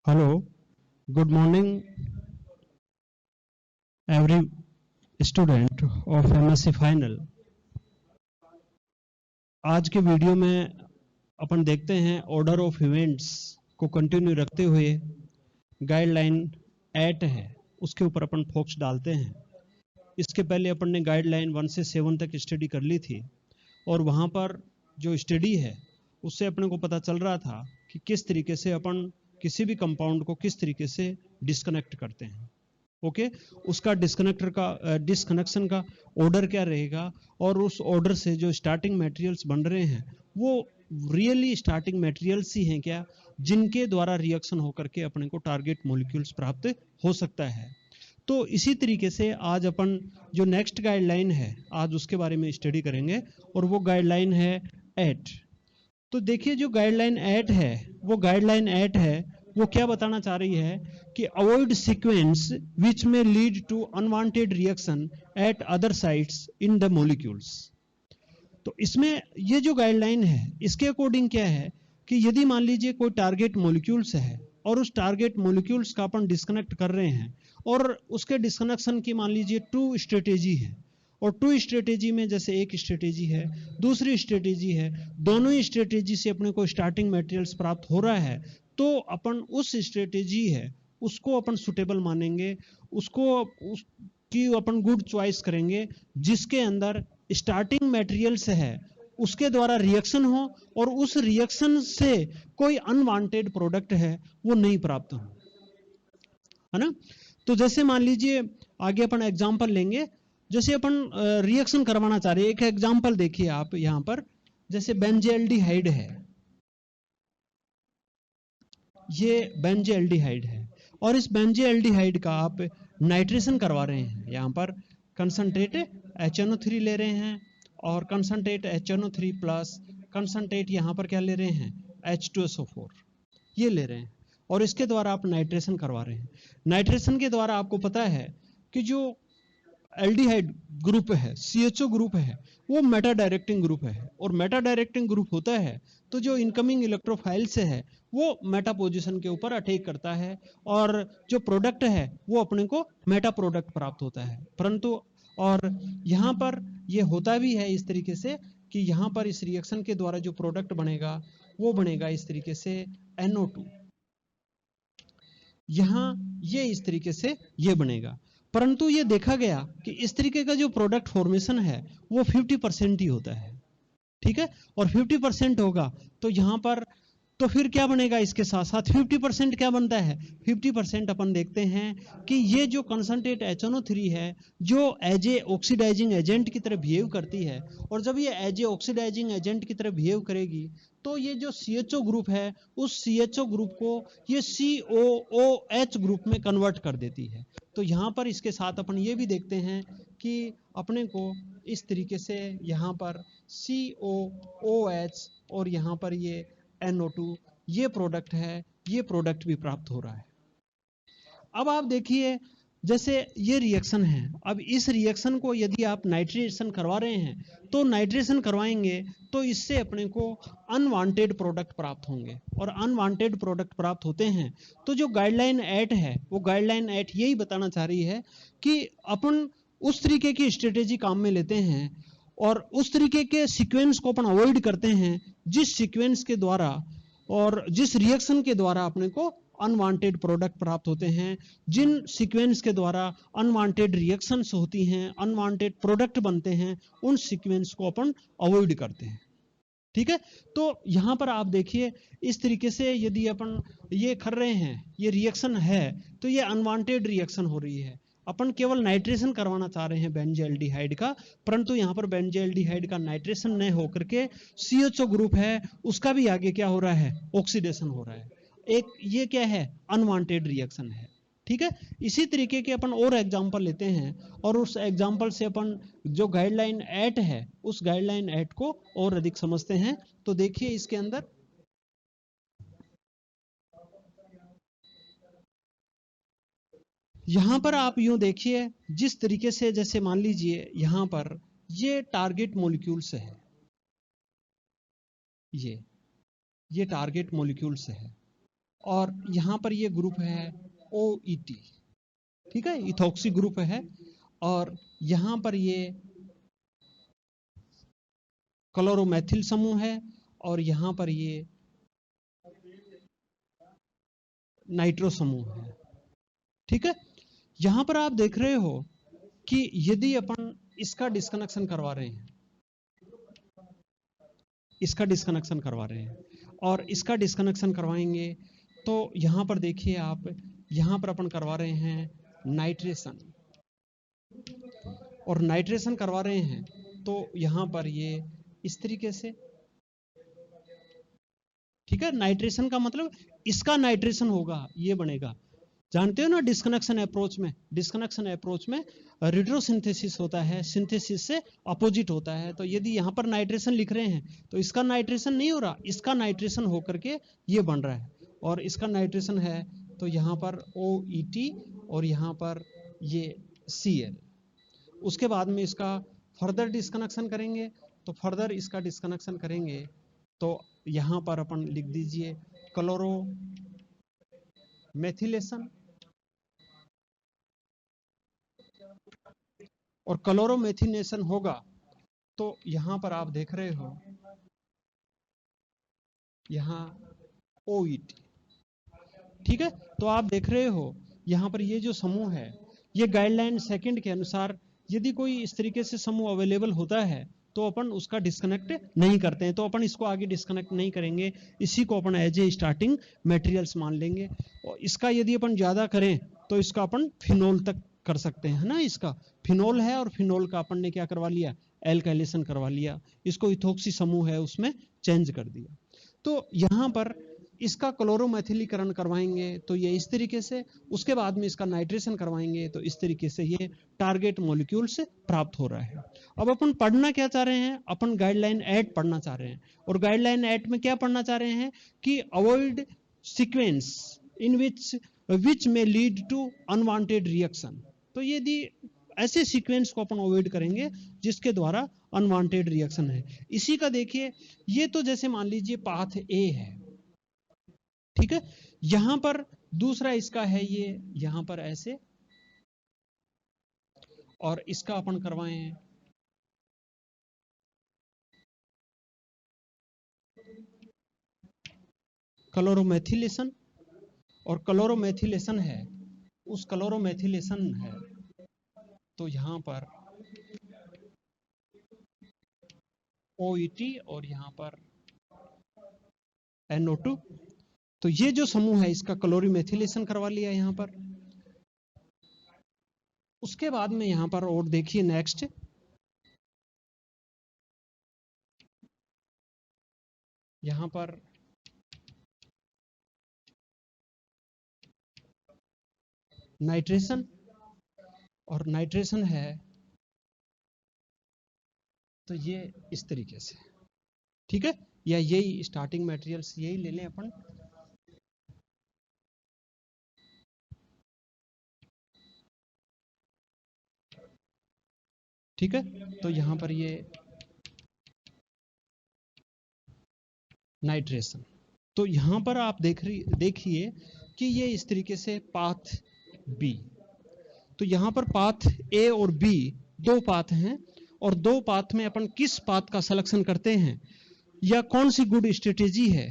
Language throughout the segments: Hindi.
Hello, good morning, every student of MSc final. आज के वीडियो में अपन देखते हैं ऑर्डर ऑफ इवेंट्स को कंटिन्यू रखते हुए गाइडलाइन 8 है उसके ऊपर अपन फोकस डालते हैं। इसके पहले अपन ने गाइडलाइन 1 से 7 तक स्टडी कर ली थी और वहाँ पर जो स्टडी है उससे अपने को पता चल रहा था कि किस तरीके से अपन किसी भी कंपाउंड को किस तरीके से डिस्कनेक्ट करते हैं। ओके उसका डिस्कनेक्शन का ऑर्डर क्या रहेगा और उस ऑर्डर से जो स्टार्टिंग मटेरियल्स बन रहे हैं वो रियली स्टार्टिंग मटेरियल्स ही हैं क्या, जिनके द्वारा रिएक्शन होकर के अपने को टारगेट मॉलिक्यूल्स प्राप्त हो सकता है। तो इसी तरीके से आज अपन जो नेक्स्ट गाइडलाइन है आज उसके बारे में स्टडी करेंगे और वो गाइडलाइन है 8। तो देखिए जो गाइडलाइन 8 है वो गाइडलाइन 8 है वो क्या बताना चाह रही है कि avoid sequence which may lead to unwanted reaction at other sites in the molecules. तो इसमें ये जो गाइडलाइन है इसके अकॉर्डिंग क्या है कि यदि मान लीजिए कोई टारगेट मॉलिक्यूल्स है और उस टारगेट मॉलिक्यूल्स का अपन डिस्कनेक्ट कर रहे हैं और उसके डिस्कनेक्शन की मान लीजिए 2 स्ट्रेटेजी है और 2 स्ट्रेटेजी में जैसे एक स्ट्रेटेजी है दूसरी स्ट्रेटेजी है, दोनों ही स्ट्रेटेजी से अपने को स्टार्टिंग मटेरियल्स प्राप्त हो रहा है तो अपन उस स्ट्रेटेजी है उसको अपन सुटेबल मानेंगे, उसकी अपन गुड चॉइस करेंगे जिसके अंदर स्टार्टिंग मटेरियल्स है उसके द्वारा रिएक्शन हो और उस रिएक्शन से कोई अनवांटेड प्रोडक्ट है वो नहीं प्राप्त हो, है ना। तो जैसे मान लीजिए आगे अपन एग्जांपल लेंगे, जैसे अपन रिएक्शन करवाना चाह रहे हैं। एक एग्जांपल देखिए आप यहां पर, जैसे बेंजेल्डिहाइड है, ये बेंजेल्डिहाइड है और इस बेंजेल्डिहाइड का आप नाइट्रेशन करवा रहे हैं। यहां पर कंसंट्रेट HNO3 ले रहे हैं और कंसंट्रेट HNO3 प्लस कंसंट्रेट यहां पर क्या ले रहे हैं H2SO4 ये ले रहे हैं और इसके द्वारा आप नाइट्रेशन करवा रहे हैं। नाइट्रेशन के द्वारा आपको पता है कि जो एल्डिहाइड ग्रुप है CHO ग्रुप है वो मेटा डायरेक्टिंग ग्रुप है और मेटा डायरेक्टिंग ग्रुप होता है तो जो इनकमिंग इलेक्ट्रोफाइल से है वो मेटा पोजीशन के ऊपर अटैक करता है और जो प्रोडक्ट है वो अपने को मेटा प्रोडक्ट प्राप्त होता है। परंतु और यहाँ पर ये होता भी है इस तरीके से कि यहाँ पर इस रिएक्शन के द्वारा जो प्रोडक्ट बनेगा वो बनेगा इस तरीके से NO2, यहां ये इस तरीके से ये बनेगा। परंतु ये देखा गया कि इस तरीके का जो प्रोडक्ट फॉर्मेशन है वो 50% ही होता है, ठीक है। और 50% होगा तो यहां पर तो फिर क्या बनेगा, इसके साथ साथ 50% क्या बनता है, 50% अपन देखते हैं कि ये जो कंसंट्रेट HNO3 है जो एज ए ऑक्सीडाइजिंग एजेंट की तरह बिहेव करती है और जब ये एज ए ऑक्सीडाइजिंग एजेंट की तरह बिहेव करेगी तो ये जो CHO ग्रुप है उस CHO ग्रुप को ये COOH ग्रुप में कन्वर्ट कर देती है। तो यहां पर इसके साथ अपन ये भी देखते हैं कि अपने को इस तरीके से यहां पर COOH और यहां पर ये NO2 ये प्रोडक्ट है, ये प्रोडक्ट भी प्राप्त हो रहा है। अब आप देखिए जैसे ये रिएक्शन है, अब इस रिएक्शन को यदि आप नाइट्रेशन करवा रहे हैं तो नाइट्रेशन करवाएंगे तो इससे अपने को अनवांटेड प्रोडक्ट प्राप्त होंगे और अनवांटेड प्रोडक्ट प्राप्त होते हैं तो जो गाइडलाइन 8 है वो गाइडलाइन 8 यही बताना चाह रही है कि अपन उस तरीके की स्ट्रेटेजी काम में लेते हैं और उस तरीके के सीक्वेंस को अपन अवॉइड करते हैं जिस सीक्वेंस के द्वारा और जिस रिएक्शन के द्वारा अपने को अनवांटेड प्रोडक्ट प्राप्त होते हैं, जिन सीक्वेंस के द्वारा अनवांटेड रिएक्शंस होती हैं, अनवांटेड प्रोडक्ट बनते हैं, उन सीक्वेंस को अपन अवॉइड करते हैं, ठीक है। तो यहां पर आप देखिए इस तरीके से यदि अपन ये कर रहे हैं ये रिएक्शन है तो ये अनवांटेड रिएक्शन हो रही है, अपन केवल नाइट्रेशन करवाना चाह रहे हैं बेंजेल्डिहाइड का, परंतु यहां पर बेंजेल्डिहाइड का नाइट्रेशन नहीं होकर के CHO ग्रुप है उसका भी आगे क्या हो रहा है, ऑक्सीडेशन हो रहा है। एक ये क्या है, अनवांटेड रिएक्शन है, ठीक है। इसी तरीके के अपन और एग्जांपल लेते हैं और उस एग्जांपल से अपन जो गाइडलाइन 8 है उस गाइडलाइन 8 को और अधिक समझते हैं। तो देखिए इसके अंदर यहां पर आप यूं देखिए जिस तरीके से, जैसे मान लीजिए यहां पर ये टारगेट मॉलिक्यूल्स है, ये टारगेट मॉलिक्यूल्स है और यहां पर ये ग्रुप है OET, ठीक है, इथॉक्सी ग्रुप है, और यहां पर ये क्लोरोमेथिल समूह है, और यहां पर ये नाइट्रो समूह है, ठीक है। यहां पर आप देख रहे हो कि यदि अपन इसका डिस्कनेक्शन करवा रहे हैं, इसका डिस्कनेक्शन करवा रहे हैं और इसका डिस्कनेक्शन करवाएंगे, तो यहां पर देखिए आप, यहां पर अपन करवा रहे हैं नाइट्रेशन, और नाइट्रेशन करवा रहे हैं तो यहां पर ये इस तरीके से, ठीक है। नाइट्रेशन का मतलब इसका नाइट्रेशन होगा, ये बनेगा, जानते हो ना, डिस्कनेक्शन अप्रोच में, डिस्कनेक्शन अप्रोच में रिट्रोसिंथेसिस होता है, सिंथेसिस से अपोजिट होता है। तो यदि यहां पर नाइट्रेशन लिख रहे हैं तो इसका नाइट्रेशन नहीं हो रहा, इसका नाइट्रेशन होकर के ये बन रहा है, और इसका नाइट्रेशन है तो यहां पर OET और यहां पर ये Cl। उसके बाद में इसका फर्दर डिस्कनेक्शन करेंगे, तो फर्दर इसका डिस्कनेक्शन करेंगे तो यहां पर अपन लिख दीजिए क्लोरो मेथिलेशन, और क्लोरोमेथिनेशन होगा तो यहां पर आप देख रहे हो यहां OET, ठीक है। तो आप देख रहे हो यहां पर ये जो समूह है, ये गाइडलाइन सेकंड के अनुसार यदि कोई इस तरीके से समूह अवेलेबल होता है तो अपन उसका डिस्कनेक्ट नहीं करते हैं, तो अपन इसको आगे डिस्कनेक्ट नहीं करेंगे, इसी को अपन एज ए स्टार्टिंग मटेरियल्स मान लेंगे। और इसका यदि अपन ज्यादा करें तो इसका अपन फिनोल तक कर सकते हैं, है ना। इसका फिनोल है और फिनोल का अपन ने क्या करवा लिया, एल्काइलेशन करवा लिया, इसको इथोक्सी समूह है उसमें चेंज कर दिया। तो यहां पर इसका क्लोरोमेथिलीकरण करवाएंगे तो ये इस तरीके से, उसके बाद में इसका नाइट्रेशन करवाएंगे तो इस तरीके से ये टारगेट मॉलिक्यूल से प्राप्त हो रहा है। अब अपन पढ़ना क्या चाह रहे हैं, अपन गाइडलाइन 8 पढ़ना चाह रहे हैं, और गाइडलाइन 8 में क्या पढ़ना चाह रहे हैं कि avoid sequence in which may lead to unwanted reaction. तो यदि ऐसे सीक्वेंस को अपन अवॉइड करेंगे जिसके द्वारा अनवांटेड रिएक्शन है। इसी का देखिए, ये तो जैसे मान लीजिए पाथ ए है, ठीक है, यहां पर दूसरा इसका है ये, यहां पर ऐसे, और इसका अपन करवाए हैं क्लोरोमेथिलेशन, और क्लोरोमेथिलेशन है, उस क्लोरोमेथिलेशन है तो यहां पर OET और यहां पर NO2। तो ये जो समूह है इसका क्लोरोमेथिलेशन करवा लिया यहां पर। उसके बाद में यहां पर और देखिए नेक्स्ट, यहां पर नाइट्रेशन, और नाइट्रेशन है तो ये इस तरीके से, ठीक है, या यही स्टार्टिंग मटेरियल्स यही ले लें अपन। ठीक है, तो यहां पर ये नाइट्रेशन, तो यहां पर आप देखिए कि ये इस तरीके से पाथ बी, तो यहां पर पाथ ए और बी दो पाथ हैं, और दो पाथ में अपन किस पाथ का सिलेक्शन करते हैं या कौन सी गुड स्ट्रेटेजी है,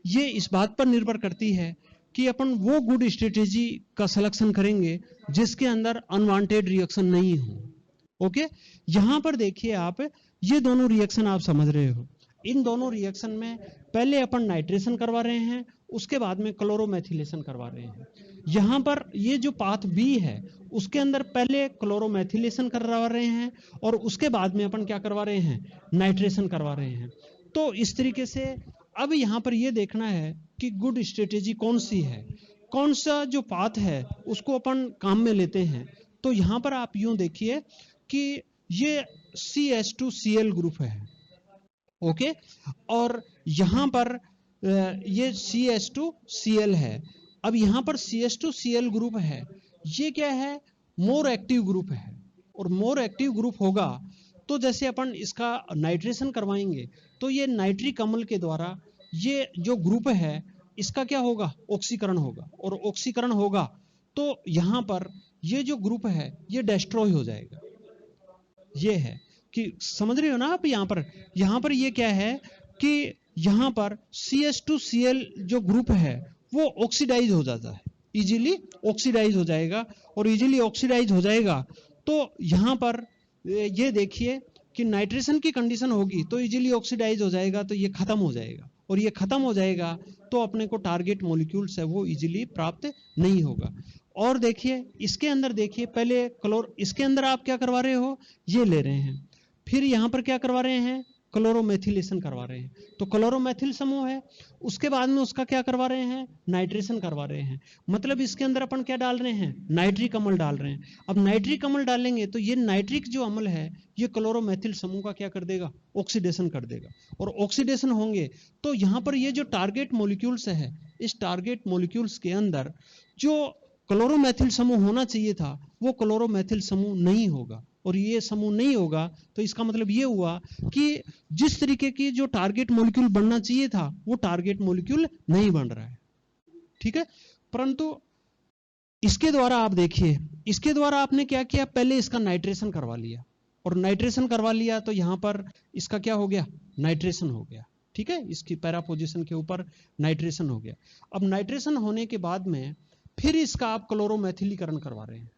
ये इस बात पर निर्भर करती है कि अपन वो गुड स्ट्रेटेजी का सिलेक्शन करेंगे जिसके अंदर अनवांटेड रिएक्शन नहीं हो। ओके, यहां पर देखिए आप, ये दोनों रिएक्शन आप समझ रहे हो, इन दोनों रिएक्शन में पहले अपन नाइट्रेशन करवा रहे हैं, उसके बाद में क्लोरोमेथिलेशन करवा रहे हैं। यहां पर ये जो पाथ बी है उसके अंदर पहले क्लोरोमेथिलेशन करवा रहे हैं और उसके बाद में अपन क्या करवा रहे हैं, नाइट्रेशन करवा रहे हैं। तो इस तरीके से अब यहां पर ये देखना है कि गुड स्ट्रेटेजी कौन सी है, कौन सा जो पाथ है उसको अपन काम में लेते हैं। तो यहां पर आप यूं देखिए कि ये CH2Cl ग्रुप है, ओके, और यहां पर ये CH2Cl है। अब यहां पर CH2Cl ग्रुप है, ये क्या है, मोर एक्टिव ग्रुप है, और मोर एक्टिव ग्रुप होगा तो जैसे अपन इसका नाइट्रेशन करवाएंगे तो ये नाइट्रिक अम्ल के द्वारा ये जो ग्रुप है इसका क्या होगा, ऑक्सीकरण होगा, और ऑक्सीकरण होगा तो यहां पर ये जो ग्रुप है ये डिस्ट्रॉय हो जाएगा। ये है कि समझ रहे हो ना आप, यहां पर ये क्या है कि यहां पर CH2Cl जो ग्रुप है वो ऑक्सीडाइज हो जाता है, इजीली ऑक्सीडाइज हो जाएगा, और इजीली ऑक्सीडाइज हो जाएगा तो यहां पर ये देखिए कि नाइट्रेशन की कंडीशन होगी तो इजीली ऑक्सीडाइज हो जाएगा, तो ये खत्म हो जाएगा, और ये खत्म हो जाएगा तो अपने को टारगेट मॉलिक्यूल्स है वो इजीली प्राप्त नहीं होगा। और देखिए इसके अंदर, देखिए पहले इसके अंदर आप क्या करवा रहे हो, ये ले रहे हैं, फिर यहां पर क्या करवा रहे हैं, क्लोरोमेथिलेशन करवा रहे हैं, तो क्लोरोमेथिल समूह है, उसके बाद में उसका क्या करवा रहे हैं, नाइट्रेशन करवा रहे हैं, मतलब इसके अंदर अपन क्या डाल रहे हैं, नाइट्रिक अम्ल डाल रहे हैं। अब नाइट्रिक अम्ल डालेंगे तो ये नाइट्रिक जो अम्ल है ये क्लोरोमेथिल समूह का क्या कर देगा, ऑक्सीडेशन कर देगा, और ऑक्सीडेशन होंगे तो यहां पर ये जो टारगेट मॉलिक्यूल्स है, इस टारगेट मॉलिक्यूल्स के अंदर जो क्लोरोमेथिल समूह होना चाहिए था वो क्लोरोमेथिल समूह नहीं होगा, और ये समूह नहीं होगा तो इसका मतलब ये हुआ कि जिस तरीके की जो टारगेट मॉलिक्यूल बनना चाहिए था वो टारगेट मॉलिक्यूल नहीं बन रहा है। ठीक है, परंतु इसके द्वारा आप देखिए, इसके द्वारा आपने क्या किया, पहले इसका नाइट्रेशन करवा लिया, और नाइट्रेशन करवा लिया तो यहां पर इसका क्या हो गया, नाइट्रेशन हो गया। ठीक है, इसकी पैरा पोजीशन के ऊपर नाइट्रेशन हो गया। अब नाइट्रेशन होने के बाद में फिर इसका आप क्लोरोमेथिलीकरण करवा रहे हैं।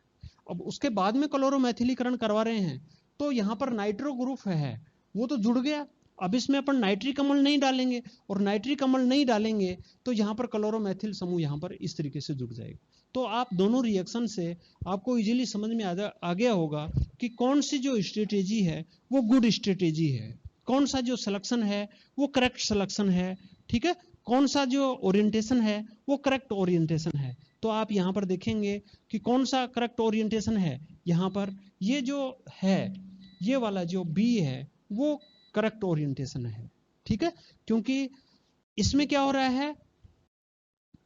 अब उसके बाद में क्लोरोमेथिलीकरण करवा रहे हैं तो यहां पर नाइट्रो ग्रुप है वो तो जुड़ गया। अब इसमें अपन नाइट्रिक अम्ल नहीं डालेंगे, और नाइट्रिक अम्ल नहीं डालेंगे तो यहां पर क्लोरोमेथिल समूह यहां पर इस तरीके से जुड़ जाएगा। तो आप दोनों रिएक्शन से आपको इजीली समझ में आ गया होगा कि कौन सी जो स्ट्रेटेजी है वो गुड स्ट्रेटेजी है, कौन सा जो सिलेक्शन है वो करेक्ट सिलेक्शन है। ठीक है, कौन सा जो ओरिएंटेशन है वो करेक्ट ओरिएंटेशन है। तो आप यहां पर देखेंगे कि कौन सा करेक्ट ओरिएंटेशन है, यहां पर ये जो है, ये वाला जो बी है वो करेक्ट ओरिएंटेशन है। ठीक है, क्योंकि इसमें क्या हो रहा है,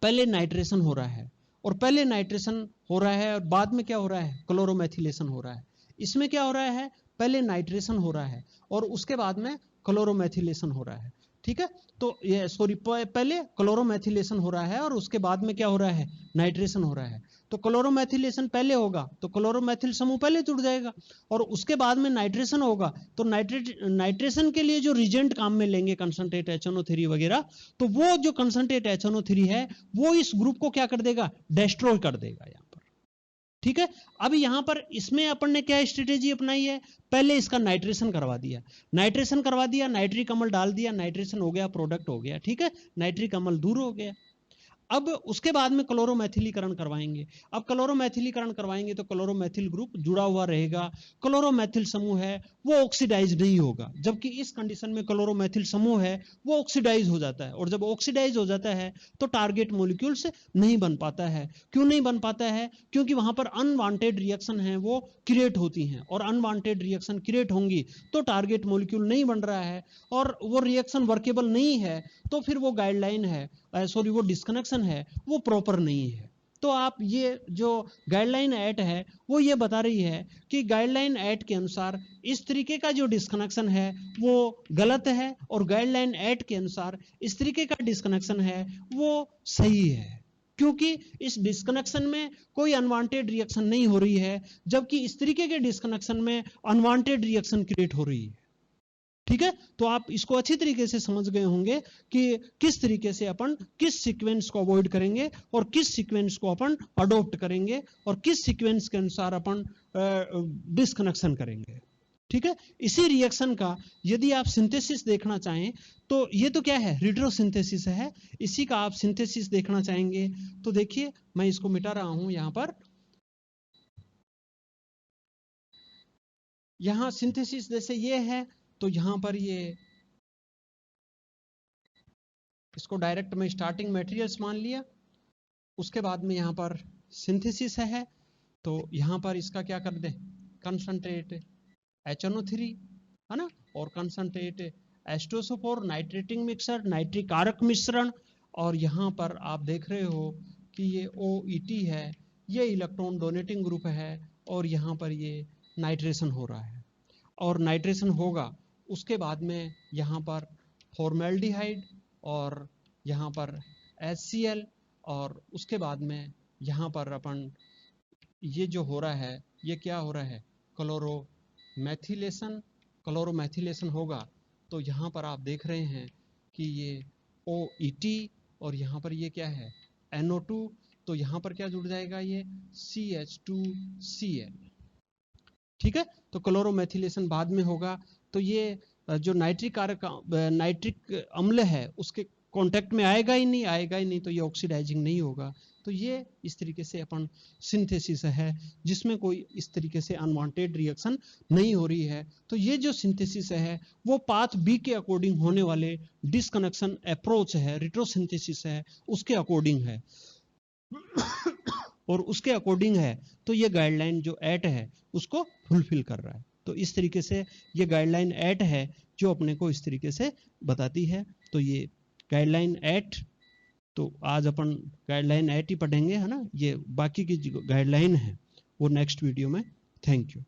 पहले नाइट्रेशन हो रहा है, और पहले नाइट्रेशन हो रहा है और बाद में क्या हो रहा है, क्लोरोमेथिलेशन हो रहा है। इसमें क्या हो रहा है, पहले नाइट्रेशन हो रहा है और उसके बाद में क्लोरोमेथिलेशन हो रहा है। ठीक है, तो ये सॉरी, पहले क्लोरोमेथिलेशन हो रहा है और उसके बाद में क्या हो रहा है, नाइट्रेशन हो रहा है। तो क्लोरोमेथिलेशन पहले होगा तो क्लोरोमेथिल समूह पहले जुड़ जाएगा, और उसके बाद में नाइट्रेशन होगा तो नाइट्रेशन के लिए जो रिजेंट काम में लेंगे कंसंट्रेट HNO3 वगैरह, तो वो जो कंसंट्रेट HNO3 है वो इस ग्रुप को क्या कर देगा, डिस्ट्रॉय कर देगा यहां पर। ठीक है, अब यहां पर इसमें अपन ने क्या स्ट्रेटेजी अपनाई है, पहले इसका नाइट्रेशन करवा दिया, नाइट्रेशन करवा दिया, नाइट्रिक अम्ल डाल दिया, नाइट्रेशन हो गया, प्रोडक्ट हो गया। ठीक है, नाइट्रिक अम्ल दूर हो गया। अब उसके बाद में क्लोरोमेथिलीकरण करवाएंगे। अब क्लोरोमेथिलीकरण करवाएंगे तो क्लोरोमेथिल ग्रुप जुड़ा हुआ रहेगा, क्लोरोमेथिल समूह है वो ऑक्सीडाइज नहीं होगा, जबकि इस कंडीशन में क्लोरोमेथिल समूह है वो ऑक्सीडाइज हो जाता है, और जब ऑक्सीडाइज हो जाता है तो टारगेट मॉलिक्यूल्स नहीं बन पाता है। क्यों नहीं बन पाता है, क्योंकि वहां पर अनवांटेड रिएक्शन है वो क्रिएट होती हैं, और अनवांटेड रिएक्शन क्रिएट होंगी तो टारगेट मॉलिक्यूल नहीं बन रहा है, और वो रिएक्शन वर्केबल नहीं है, तो फिर वो गाइडलाइन है, सॉरी वो डिस्कनेक्शन है वो प्रॉपर नहीं है। तो आप ये जो गाइडलाइन एक्ट है वो ये बता रही है कि गाइडलाइन एक्ट के अनुसार इस तरीके का जो डिस्कनेक्शन है वो गलत है, और गाइडलाइन एक्ट के अनुसार इस तरीके का डिस्कनेक्शन है वो सही है, क्योंकि इस डिस्कनेक्शन में कोई अनवांटेड रिएक्शन नहीं हो रही है, जबकि इस तरीके के डिस्कनेक्शन में अनवांटेड रिएक्शन क्रिएट हो रही है। ठीक है, तो आप इसको अच्छी तरीके से समझ गए होंगे कि किस तरीके से अपन किस सीक्वेंस को अवॉइड करेंगे और किस सीक्वेंस को अपन अडॉप्ट करेंगे, और किस सीक्वेंस के अनुसार अपन डिस्कनेक्शन करेंगे। ठीक है, इसी रिएक्शन का यदि आप सिंथेसिस देखना चाहें तो ये तो क्या है, रिट्रोसिंथेसिस है, इसी का आप सिंथेसिस देखना चाहेंगे तो देखिए मैं इसको मिटा रहा हूं यहां पर। यहां सिंथेसिस जैसे ये है तो यहां पर ये इसको डायरेक्ट में स्टार्टिंग मटेरियल्स मान लिया, उसके बाद में यहाँ पर सिंथेसिस है तो यहाँ पर इसका क्या कर दे, कंसंट्रेट HNO3 है ना, और concentrate H2SO4 nitrating mixer, nitric कारक मिश्रण, और यहाँ पर आप देख रहे हो कि ये OET है, ये इलेक्ट्रॉन डोनेटिंग ग्रुप है, और यहाँ पर ये नाइट्रेशन हो रहा है, और नाइट्रेशन होगा उसके बाद में यहाँ पर फॉर्मेल्डिहाइड और यहाँ पर HCl, और उसके बाद में यहाँ पर अपन ये जो हो रहा है ये क्या हो रहा है, क्लोरोमेथिलेशन। क्लोरोमेथिलेशन होगा तो यहाँ पर आप देख रहे हैं कि ये OET और यहाँ पर ये क्या है NO2, तो यहाँ पर क्या जुड़ जाएगा ये CH2Cl। ठीक है, तो क्लोरोमेथिलेशन बाद में होगा, तो ये जो नाइट्रिक अम्ल है उसके कांटेक्ट में आएगा ही नहीं, तो ये ऑक्सीडाइजिंग नहीं होगा। तो ये इस तरीके से अपन सिंथेसिस है जिसमें कोई इस तरीके से अनवांटेड रिएक्शन नहीं हो रही है। तो ये जो सिंथेसिस है वो पाथ बी के अकॉर्डिंग होने वाले डिसकनेक्शन अप्रोच है, रिट्रोसिंथेसिस है, उसके अकॉर्डिंग है और उसके अकॉर्डिंग है। तो ये गाइडलाइन जो एट है उसको फुलफिल कर रहा है। तो इस तरीके से ये गाइडलाइन एट है जो अपने को इस तरीके से बताती है। तो ये गाइडलाइन एट, तो आज अपन गाइडलाइन एट ही पढ़ेंगे, है ना। ये बाकी की जो गाइडलाइन है वो नेक्स्ट वीडियो में। Thank you.